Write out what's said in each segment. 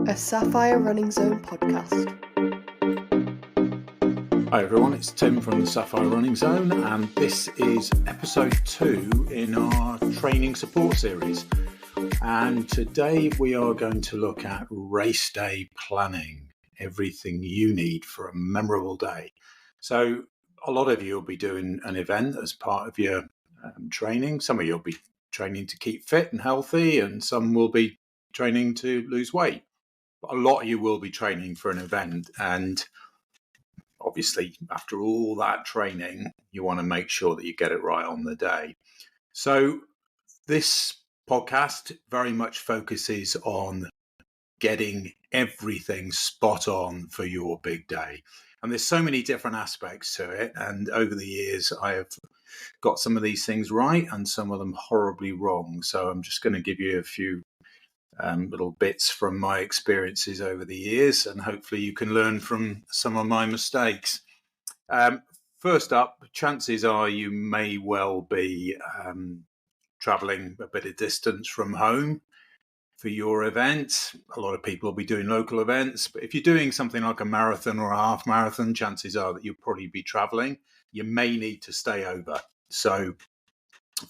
A Sapphire Running Zone podcast. Hi everyone, it's Tim from the Sapphire Running Zone, and this is episode 2 in our training support series. And today we are going to look at race day planning, everything you need for a memorable day. So a lot of you will be doing an event as part of your training. Some of you will be training to keep fit and healthy, and some will be training to lose weight. But a lot of you will be training for an event, and obviously, after all that training, you want to make sure that you get it right on the day. So this podcast very much focuses on getting everything spot on for your big day. And there's so many different aspects to it. And over the years, I have got some of these things right and some of them horribly wrong. So I'm just going to give you a few little bits from my experiences over the years, and hopefully you can learn from some of my mistakes. First up, chances are you may well be traveling a bit of distance from home for your event. A lot of people will be doing local events, but if you're doing something like a marathon or a half marathon, chances are that you'll probably be traveling. You may need to stay over. So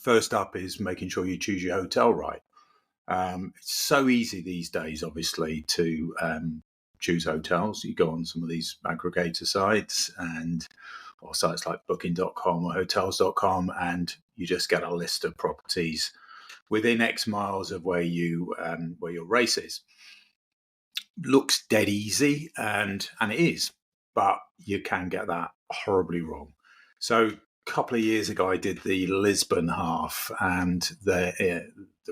first up is making sure you choose your hotel right. It's so easy these days, obviously, to choose hotels. You go on some of these aggregator sites or sites like booking.com or hotels.com, and you just get a list of properties within X miles of where your race is. Looks dead easy, and it is, but you can get that horribly wrong. So a couple of years ago, I did the Lisbon half, and the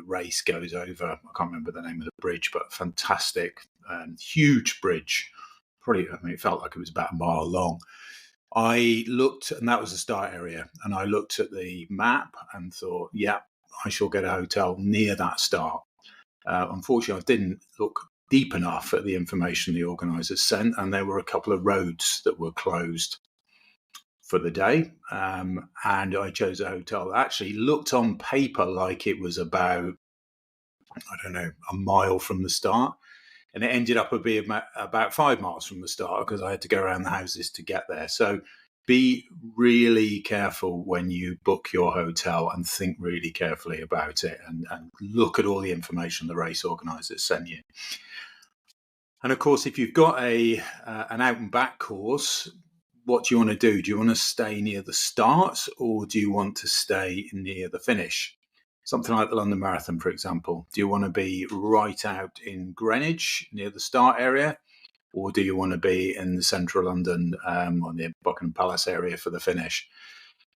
race goes over, I can't remember the name of the bridge, but fantastic, huge bridge. It felt like it was about a mile long. I looked, and that was the start area, and I looked at the map and thought, yeah, I shall get a hotel near that start. Unfortunately, I didn't look deep enough at the information the organisers sent, and there were a couple of roads that were closed for the day, and I chose a hotel that actually looked on paper like it was about, a mile from the start, and it ended up being about 5 miles from the start because I had to go around the houses to get there. So be really careful when you book your hotel and think really carefully about it, and look at all the information the race organisers send you. And of course, if you've got an out and back course, what do you want to do? Do you want to stay near the start, or do you want to stay near the finish? Something like the London Marathon, for example. Do you want to be right out in Greenwich near the start area, or do you want to be in the central London or near Buckingham Palace area for the finish?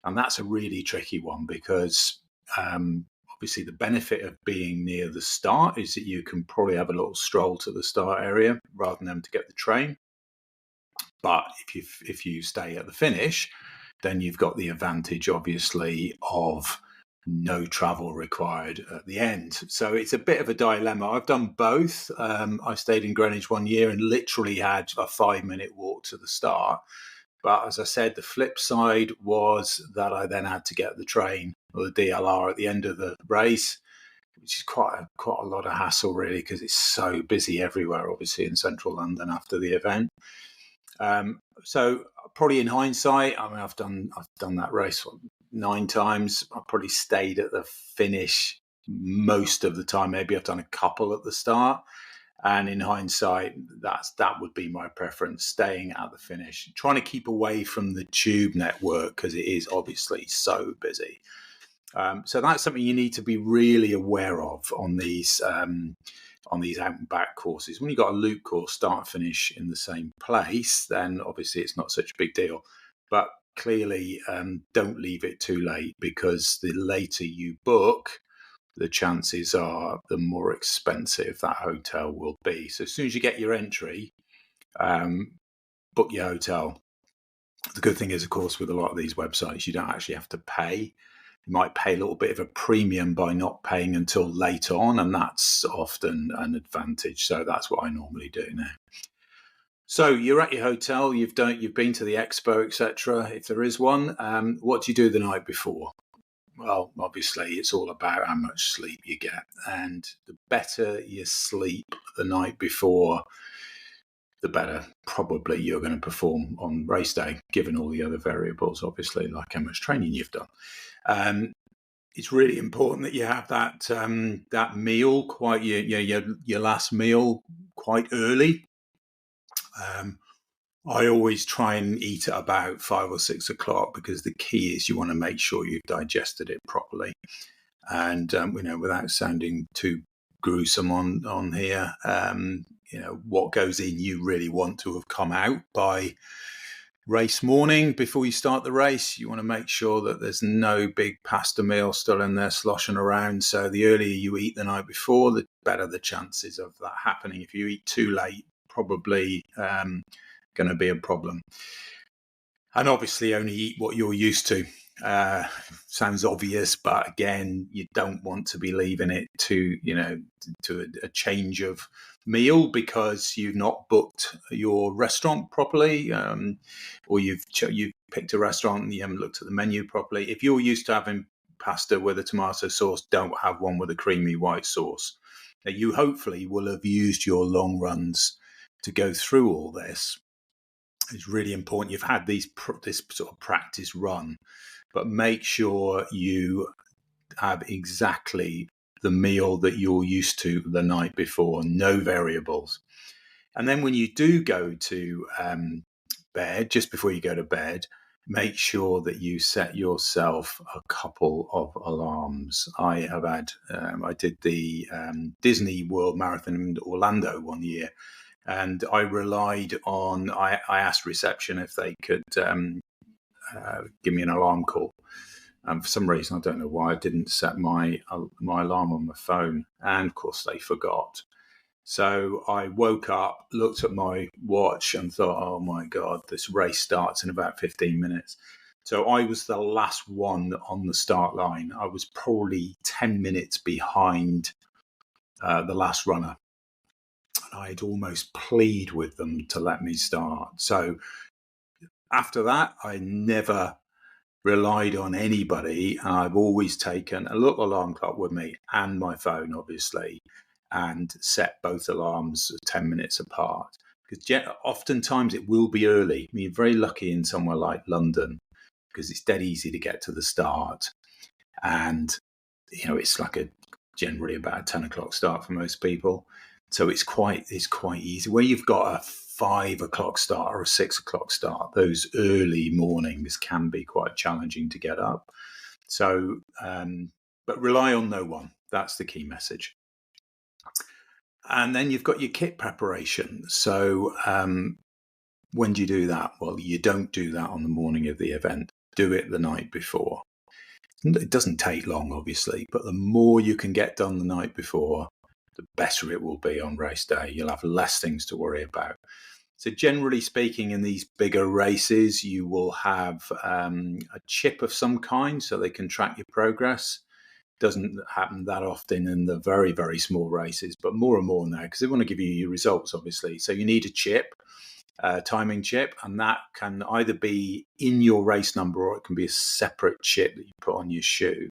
And that's a really tricky one because obviously the benefit of being near the start is that you can probably have a little stroll to the start area rather than having to get the train. But if you stay at the finish, then you've got the advantage, obviously, of no travel required at the end. So it's a bit of a dilemma. I've done both. I stayed in Greenwich one year and literally had a 5-minute walk to the start. But as I said, the flip side was that I then had to get the train or the DLR at the end of the race, which is quite a lot of hassle, really, because it's so busy everywhere, obviously, in central London after the event. So probably in hindsight, I've done that race 9 times. I probably stayed at the finish most of the time. Maybe I've done a couple at the start. And in hindsight, that would be my preference, staying at the finish, trying to keep away from the tube network because it is obviously so busy. So that's something you need to be really aware of on these out and back courses. When you've got a loop course, start and finish in the same place, then obviously it's not such a big deal. But clearly, don't leave it too late, because the later you book, the chances are the more expensive that hotel will be. So as soon as you get your entry, book your hotel. The good thing is, of course, with a lot of these websites, you don't actually have to pay. You might pay a little bit of a premium by not paying until late on, and that's often an advantage. So that's what I normally do now. So you're at your hotel, you've been to the expo, etc. If there is one, what do you do the night before? Well, obviously, it's all about how much sleep you get. And the better you sleep the night before, the better probably you're going to perform on race day, given all the other variables, obviously, like how much training you've done. It's really important that you have that meal, quite your last meal, quite early. I always try and eat at about 5 or 6 o'clock, because the key is you want to make sure you've digested it properly. And without sounding too gruesome on here, what goes in, you really want to have come out by race morning. Before you start the race, you want to make sure that there's no big pasta meal still in there sloshing around. So the earlier you eat the night before, the better the chances of that happening. If you eat too late, probably going to be a problem. And obviously only eat what you're used to. Sounds obvious, but again, you don't want to be leaving it to a change of meal because you've not booked your restaurant properly, or you've picked a restaurant and you haven't looked at the menu properly. If you're used to having pasta with a tomato sauce, don't have one with a creamy white sauce. Now, you hopefully will have used your long runs to go through all this. It's really important you've had this sort of practice run, but make sure you have exactly the meal that you're used to the night before, no variables. And then when you do go to bed, just before you go to bed, make sure that you set yourself a couple of alarms. I did the Disney World Marathon in Orlando one year, and I relied on, I asked reception if they could give me an alarm call. For some reason, I don't know why, I didn't set my alarm on my phone. And of course, they forgot. So I woke up, looked at my watch and thought, oh my God, this race starts in about 15 minutes. So I was the last one on the start line. I was probably 10 minutes behind the last runner. I'd almost plead with them to let me start. So after that, I never relied on anybody. And I've always taken a little alarm clock with me and my phone, obviously, and set both alarms 10 minutes apart. Because oftentimes it will be early. I mean, you're very lucky in somewhere like London because it's dead easy to get to the start. And, it's like generally about a 10 o'clock start for most people. So it's quite easy. Where you've got a 5 o'clock start or a 6 o'clock start, those early mornings can be quite challenging to get up. So, but rely on no one. That's the key message. And then you've got your kit preparation. So when do you do that? Well, you don't do that on the morning of the event. Do it the night before. It doesn't take long, obviously, but the more you can get done the night before, the better it will be on race day. You'll have less things to worry about. So generally speaking, in these bigger races, you will have a chip of some kind so they can track your progress. Doesn't happen that often in the very, very small races, but more and more now because they want to give you your results, obviously. So you need a chip, timing chip, and that can either be in your race number or it can be a separate chip that you put on your shoe.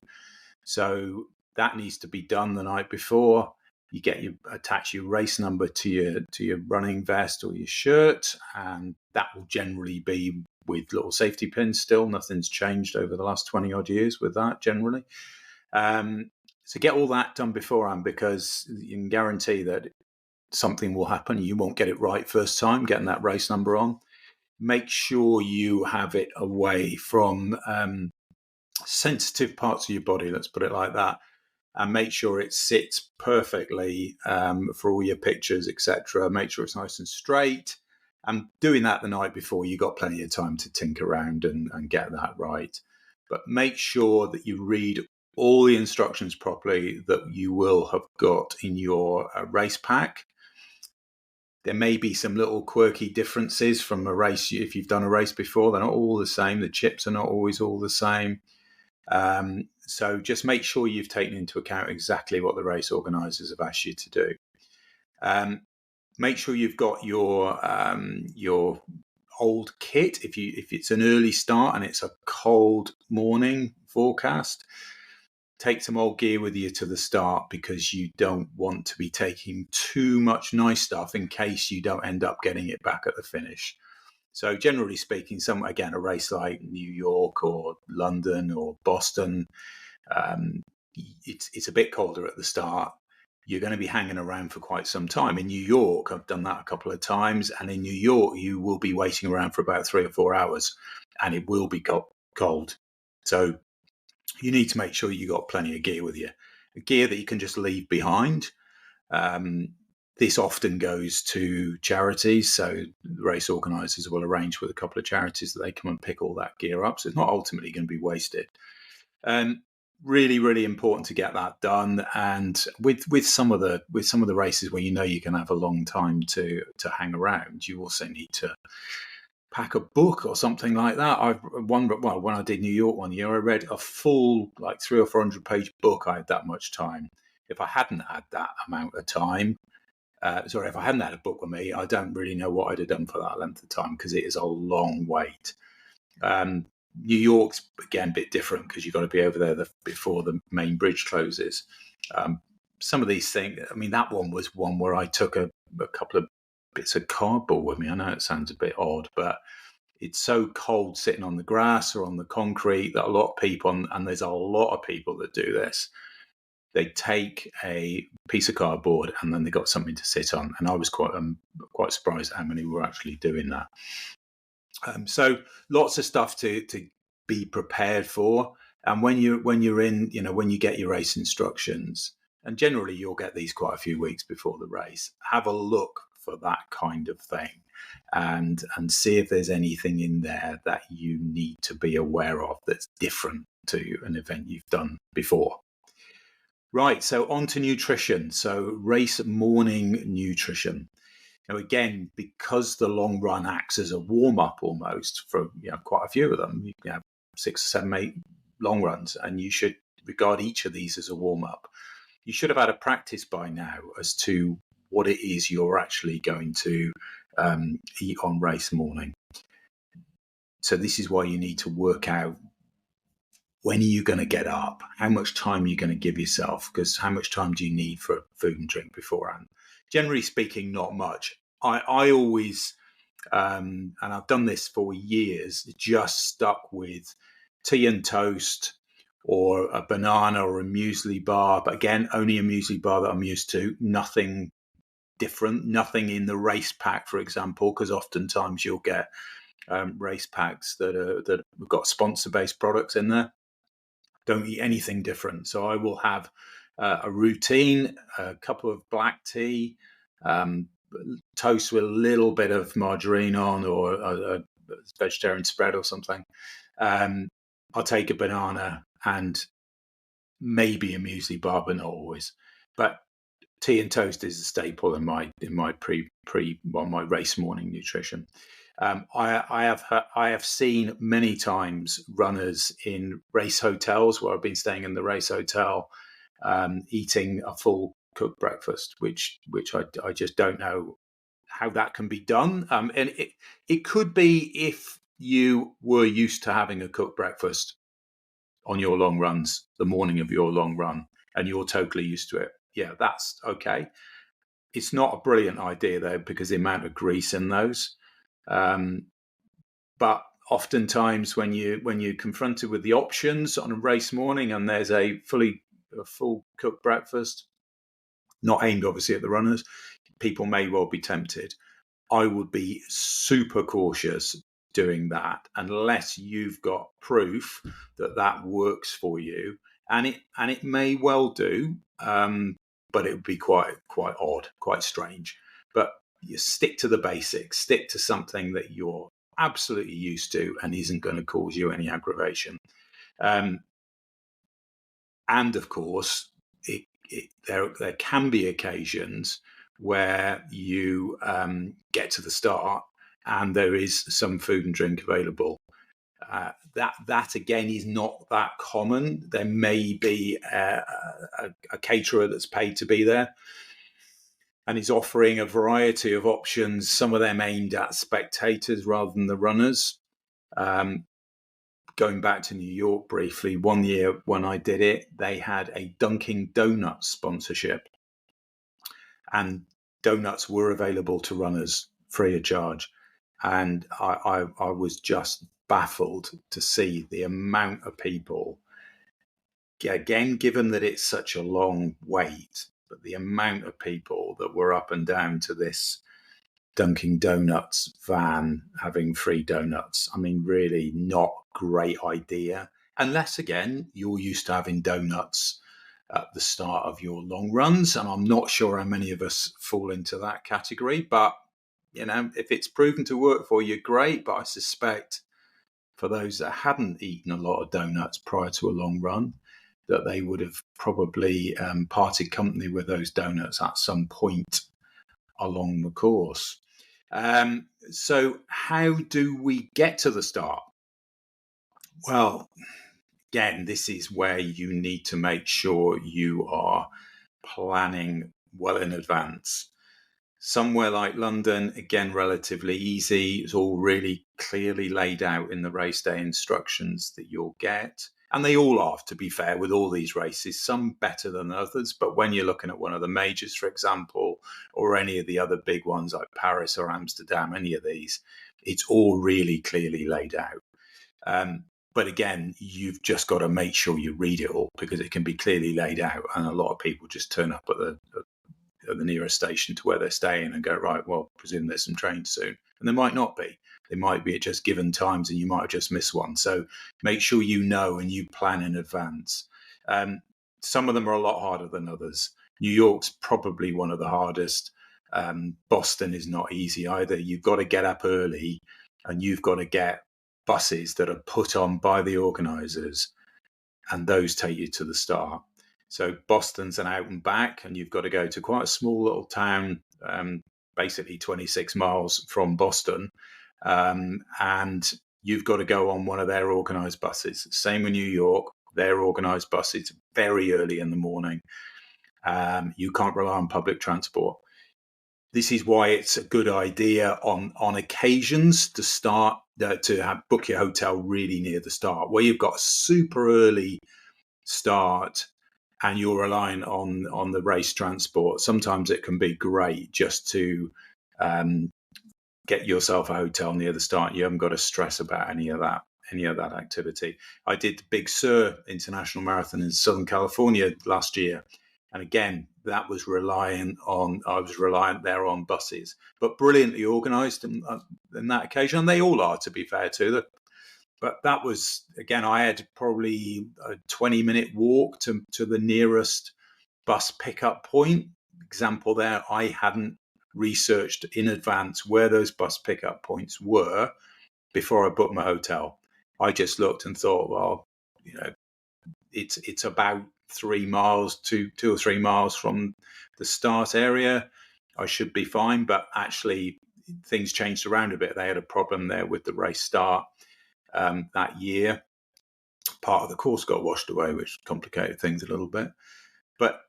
So that needs to be done the night before. You attach your race number to your running vest or your shirt, and that will generally be with little safety pins still. Nothing's changed over the last 20 odd years with that generally. So get all that done beforehand because you can guarantee that something will happen. You won't get it right first time getting that race number on. Make sure you have it away from sensitive parts of your body, let's put it like that, and make sure it sits perfectly for all your pictures, etc. Make sure it's nice and straight. And doing that the night before, you got plenty of time to tinker around and get that right. But make sure that you read all the instructions properly that you will have got in your race pack. There may be some little quirky differences from a race. If you've done a race before, they're not all the same. The chips are not always all the same. So just make sure you've taken into account exactly what the race organisers have asked you to do. Make sure you've got your old kit. If it's an early start and it's a cold morning forecast, take some old gear with you to the start, because you don't want to be taking too much nice stuff in case you don't end up getting it back at the finish. So generally speaking, a race like New York or London or Boston, it's a bit colder at the start. You're going to be hanging around for quite some time. In New York, I've done that a couple of times, and in New York, you will be waiting around for about 3 or 4 hours, and it will be cold. So you need to make sure you got plenty of gear with you, gear that you can just leave behind. This often goes to charities, so the race organisers will arrange with a couple of charities that they come and pick all that gear up, so it's not ultimately going to be wasted. Really, really important to get that done. And with some of the races where you can have a long time to hang around, you also need to pack a book or something like that. When I did New York one year, I read a full 300 or 400 page book. I had that much time. If I hadn't had that amount of time, if I hadn't had a book with me, I don't really know what I'd have done for that length of time, because it is a long wait. New York's, again, a bit different because you've got to be over there before the main bridge closes. Some of these things, that one was one where I took a couple of bits of cardboard with me. I know it sounds a bit odd, but it's so cold sitting on the grass or on the concrete that a lot of people, and there's a lot of people that do this, they take a piece of cardboard and then they got something to sit on. And I was quite surprised at how many were actually doing that. So lots of stuff to be prepared for. And when you're in, when you get your race instructions, and generally you'll get these quite a few weeks before the race, have a look for that kind of thing, and see if there's anything in there that you need to be aware of that's different to an event you've done before. Right, so on to nutrition. So race morning nutrition. Now, again, because the long run acts as a warm-up almost for quite a few of them, you have 6, 7, 8 long runs, and you should regard each of these as a warm-up. You should have had a practice by now as to what it is you're actually going to eat on race morning. So this is why you need to work out, when are you going to get up? How much time are you going to give yourself? Because how much time do you need for food and drink beforehand? Generally speaking, not much. I always, and I've done this for years, just stuck with tea and toast, or a banana, or a muesli bar. But again, only a muesli bar that I'm used to. Nothing different, nothing in the race pack, for example, because oftentimes you'll get race packs that have got sponsor-based products in there. Don't eat anything different. So I will have a routine, a cup of black tea, toast with a little bit of margarine on, or a vegetarian spread or something. I'll take a banana and maybe a muesli bar, but not always. But tea and toast is a staple in my my race morning nutrition. I have seen many times runners in race hotels, where I've been staying in the race hotel, eating a full cooked breakfast, which I just don't know how that can be done. And it could be if you were used to having a cooked breakfast on your long runs, the morning of your long run, and you're totally used to it. Yeah, that's okay. It's not a brilliant idea though, because the amount of grease in those. But oftentimes when you're confronted with the options on a race morning, and there's a full cooked breakfast, not aimed obviously at the runners, people may well be tempted. I would be super cautious doing that unless you've got proof that works for you, and it may well do, but it would be quite odd, quite strange. But you stick to the basics, stick to something that you're absolutely used to and isn't going to cause you any aggravation. And of course, there can be occasions where you get to the start and there is some food and drink available. That again is not that common. There may be a caterer that's paid to be there and is offering a variety of options, some of them aimed at spectators rather than the runners. going back to New York briefly, one year when I did it, they had a Dunkin' Donuts sponsorship, and donuts were available to runners free of charge. And I was just baffled to see the amount of people, again, given that it's such a long wait, but the amount of people that were up and down to this Dunkin' Donuts van having free donuts. I mean, really not great idea. Unless, again, you're used to having donuts at the start of your long runs. And I'm not sure how many of us fall into that category. But, if it's proven to work for you, great. But I suspect for those that hadn't eaten a lot of donuts prior to a long run, that they would have probably parted company with those donuts at some point along the course. So how do we get to the start? Well, again, this is where you need to make sure you are planning well in advance. Somewhere like London, again, relatively easy. It's all really clearly laid out in the race day instructions that you'll get. And they all are, to be fair, with all these races, some better than others. But when you're looking at one of the majors, for example, or any of the other big ones like Paris or Amsterdam, any of these, it's all really clearly laid out. But again, you've just got to make sure you read it all, because it can be clearly laid out. And a lot of people just turn up at the nearest station to where they're staying and go, right, well, presume there's some trains soon. And there might not be. They might be at just given times and you might have just missed one. So make sure you know and you plan in advance. Some of them are a lot harder than others. New York's probably one of the hardest. Boston is not easy either. You've got to get up early and you've got to get buses that are put on by the organisers, and those take you to the start. So Boston's an out and back, and you've got to go to quite a small little town, basically 26 miles from Boston. And you've got to go on one of their organised buses. Same with New York, their organised buses very early in the morning. You can't rely on public transport. This is why it's a good idea on occasions to start to book your hotel really near the start, where you've got a super early start and you're relying on the race transport. Sometimes it can be great just to get yourself a hotel near the start. You haven't got to stress about any of that activity. I did the Big Sur International Marathon in Southern California last year. And again, I was reliant there on buses, but brilliantly organised in that occasion. And they all are, to be fair to them. But that was, again, I had probably a 20-minute walk to the nearest bus pickup point. Example there, I hadn't researched in advance where those bus pickup points were before I booked my hotel. I just looked and thought, well, it's about 3 miles to 2 or 3 miles from the start area. I should be fine. But actually, things changed around a bit. They had a problem there with the race start that year. Part of the course got washed away, which complicated things a little bit. But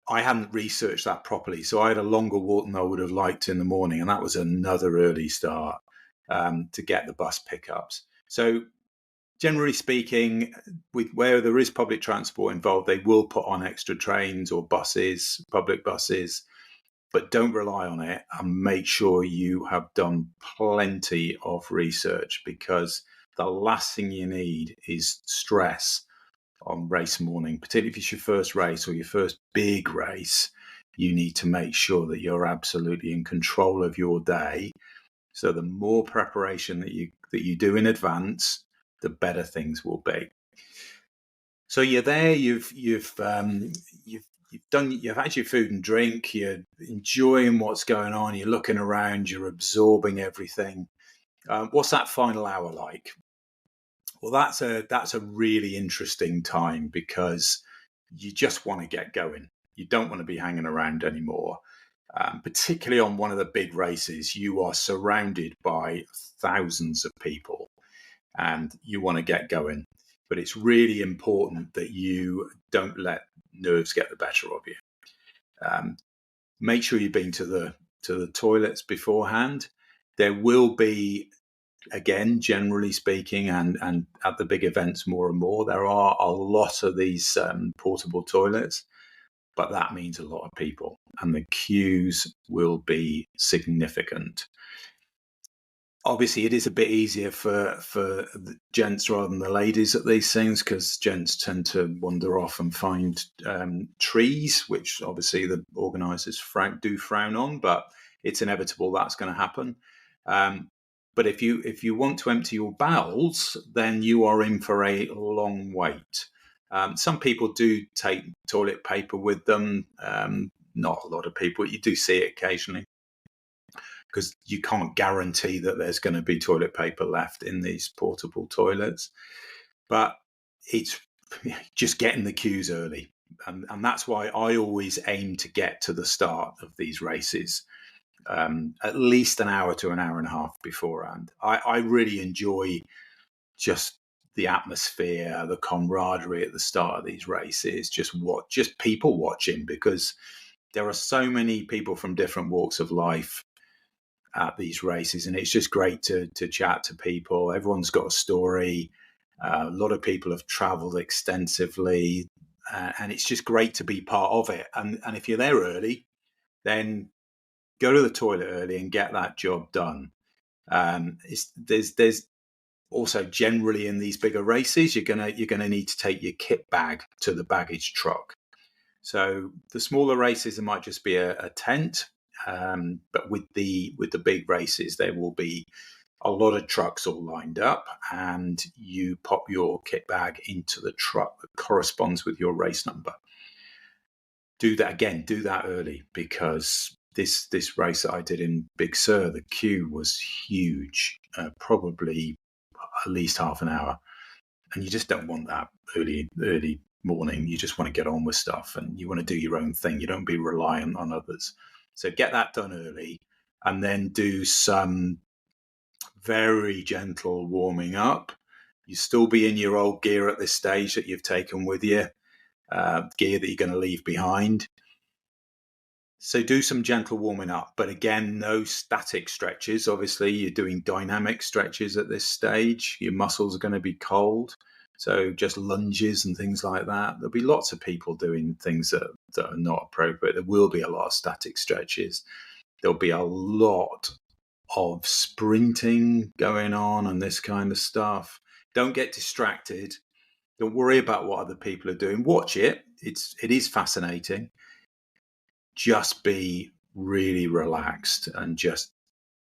I hadn't researched that properly. So I had a longer walk than I would have liked in the morning. And that was another early start to get the bus pickups. So generally speaking, where there is public transport involved, they will put on extra trains or buses, public buses, but don't rely on it, and make sure you have done plenty of research, because the last thing you need is stress on race morning, particularly if it's your first race or your first big race. You need to make sure that you're absolutely in control of your day. So the more preparation that you do in advance, the better things will be. So you're there, you've had your food and drink, you're enjoying what's going on, you're looking around, you're absorbing everything. What's that final hour like? Well, that's a really interesting time, because you just want to get going. You don't want to be hanging around anymore. Particularly on one of the big races, you are surrounded by thousands of people and you want to get going. But it's really important that you don't let nerves get the better of you. Make sure you've been to the toilets beforehand. There will be again, generally speaking, and at the big events more and more, there are a lot of these portable toilets, but that means a lot of people, and the queues will be significant. Obviously, it is a bit easier for the gents rather than the ladies at these things, because gents tend to wander off and find trees, which obviously the organisers do frown on, but it's inevitable that's going to happen. But if you want to empty your bowels, then you are in for a long wait. Some people do take toilet paper with them. Not a lot of people. You do see it occasionally, because you can't guarantee that there's going to be toilet paper left in these portable toilets. But it's just getting the queues early. And that's why I always aim to get to the start of these races at least an hour to an hour and a half beforehand. I really enjoy just the atmosphere, the camaraderie at the start of these races, just people watching, because there are so many people from different walks of life at these races, and it's just great to chat to people. Everyone's got a story. A lot of people have traveled extensively, and it's just great to be part of it. And if you're there early, then go to the toilet early and get that job done. There's also, generally in these bigger races, you're gonna need to take your kit bag to the baggage truck. So the smaller races, there might just be a tent. But with the big races, there will be a lot of trucks all lined up, and you pop your kit bag into the truck that corresponds with your race number. Do that early, because this race that I did in Big Sur, the queue was huge, probably at least half an hour, and you just don't want that early morning. You just want to get on with stuff, and you want to do your own thing. You don't be reliant on others. So get that done early, and then do some very gentle warming up. You still be in your old gear at this stage that you've taken with you, gear that you're going to leave behind. So do some gentle warming up, but again, no static stretches. Obviously, you're doing dynamic stretches at this stage. Your muscles are going to be cold. So just lunges and things like that. There'll be lots of people doing things that are not appropriate. There will be a lot of static stretches. There'll be a lot of sprinting going on and this kind of stuff. Don't get distracted. Don't worry about what other people are doing. Watch it. It is fascinating. Just be really relaxed and just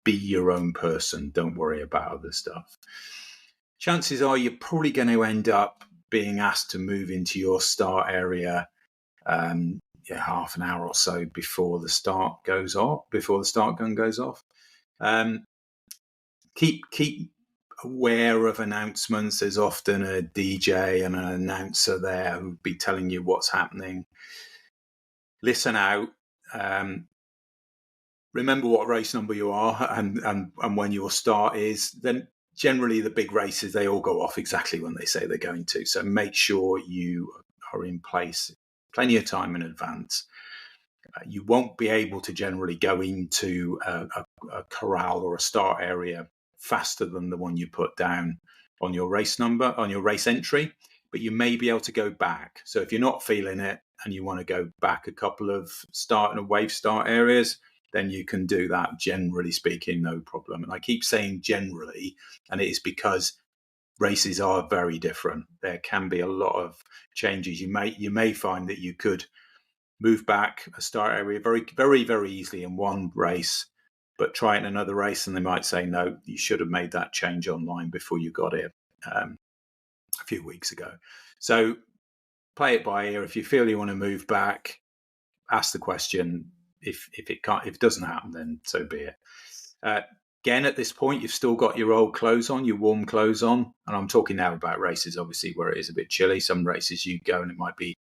be your own person. Don't worry about other stuff. Chances are you're probably going to end up being asked to move into your start area half an hour or so before the start goes off, before the start gun goes off. Keep aware of announcements. There's often a DJ and an announcer there who'll be telling you what's happening. Listen out. Remember what race number you are and when your start is. Then generally the big races, they all go off exactly when they say they're going to. So make sure you are in place plenty of time in advance. You won't be able to generally go into a corral or a start area faster than the one you put down on your race number, on your race entry, but you may be able to go back. So if you're not feeling it and you want to go back a couple of start and wave start areas, then you can do that, generally speaking, no problem. And I keep saying generally, and it is because races are very different. There can be a lot of changes. You may find that you could move back a start area very, very, very easily in one race, but try it in another race, and they might say, no, you should have made that change online before you got it a few weeks ago. So play it by ear. If you feel you want to move back, ask the question. If it doesn't happen, then so be it. Again, at this point, you've still got your old clothes on, your warm clothes on. And I'm talking now about races, obviously, where it is a bit chilly. Some races you go and it might be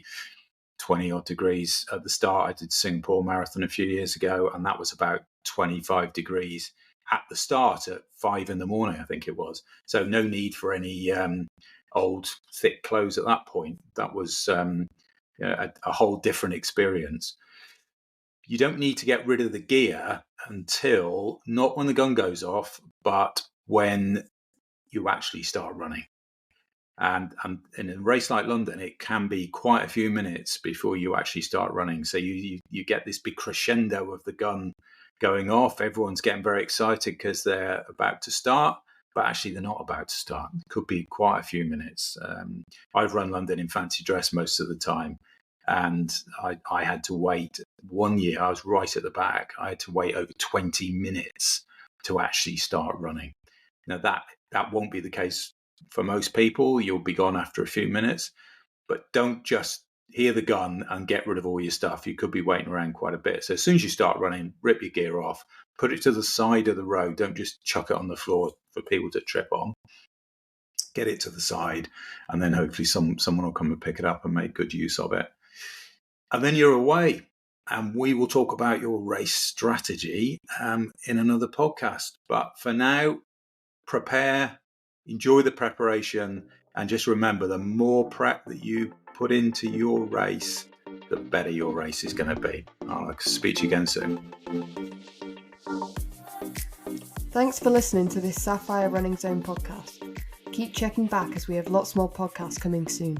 20 odd degrees at the start. I did Singapore Marathon a few years ago, and that was about 25 degrees at the start at 5 a.m, I think it was. So no need for any old thick clothes at that point. That was a whole different experience. You don't need to get rid of the gear until, not when the gun goes off, but when you actually start running. And in a race like London, it can be quite a few minutes before you actually start running. So you get this big crescendo of the gun going off. Everyone's getting very excited because they're about to start, but actually they're not about to start. It could be quite a few minutes. I've run London in fancy dress most of the time, and I had to wait. One year, I was right at the back. I had to wait over 20 minutes to actually start running. Now that won't be the case for most people. You'll be gone after a few minutes, but don't just hear the gun and get rid of all your stuff. You could be waiting around quite a bit. So as soon as you start running, rip your gear off, put it to the side of the road. Don't just chuck it on the floor for people to trip on. Get it to the side, and then hopefully someone will come and pick it up and make good use of it. And then you're away. And we will talk about your race strategy in another podcast. But for now, prepare, enjoy the preparation, and just remember, the more prep that you put into your race, the better your race is going to be. I'll speak to you again soon. Thanks for listening to this Sapphire Running Zone podcast. Keep checking back as we have lots more podcasts coming soon.